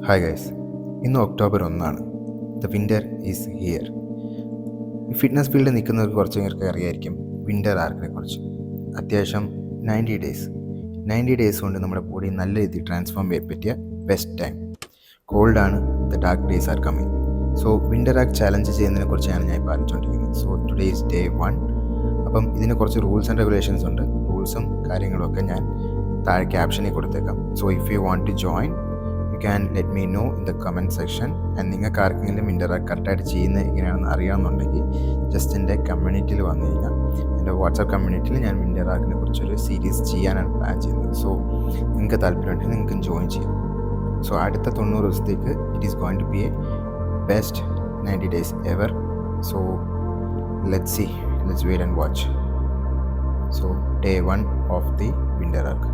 Hi guys, ഇന്ന് October 1 the winter is here. ഈ fitness ഫീൽഡിൽ നിൽക്കുന്നവർക്ക് കുറച്ച് പേർക്ക് അറിയായിരിക്കും വിൻ്റർ ആർക്കിനെ കുറിച്ച്. അത്യാവശ്യം 90 ഡേയ്സ് കൊണ്ട് നമ്മുടെ ബോഡി നല്ല രീതിയിൽ ട്രാൻസ്ഫോം ചെയ്യാൻ പറ്റിയ ബെസ്റ്റ് ടൈം. കോൾഡാണ്, the dark days are coming. So winter arc challenge ചെയ്യുന്നതിനെ കുറിച്ചാണ് ഞാൻ ഇപ്പോൾ അറിയിച്ചുകൊണ്ടിരിക്കുന്നത്. So today is day 1. അപ്പം ഇതിന് കുറച്ച് റൂൾസ് ആൻഡ് റെഗുലേഷൻസ് ഉണ്ട്. റൂൾസും കാര്യങ്ങളൊക്കെ ഞാൻ താഴെ ക്യാപ്ഷനിൽ കൊടുത്തേക്കാം. So if you want to join you can let me know in the comment section. And നിങ്ങൾക്ക് ആർക്കെങ്കിലും വിൻ്റർ ആർക്ക് കറക്റ്റായിട്ട് ചെയ്യുന്നത് എങ്ങനെയാണെന്ന് അറിയാമെന്നുണ്ടെങ്കിൽ ജസ്റ്റ് എൻ്റെ കമ്മ്യൂണിറ്റിയിൽ വന്നു കഴിഞ്ഞാൽ, എൻ്റെ വാട്സാപ്പ് കമ്മ്യൂണിറ്റിയിൽ ഞാൻ വിൻ്റർ ആർക്കിനെ കുറിച്ചൊരു സീരീസ് ചെയ്യാനാണ് പ്ലാൻ ചെയ്യുന്നത്. സോ നിങ്ങൾക്ക് താല്പര്യമുണ്ടെങ്കിൽ നിങ്ങൾക്ക് ജോയിൻ ചെയ്യാം. സോ അടുത്ത 90 ദിവസത്തേക്ക് it is going to be a best 90 days ever. So let's wait and watch. So day 1 of the winter arc.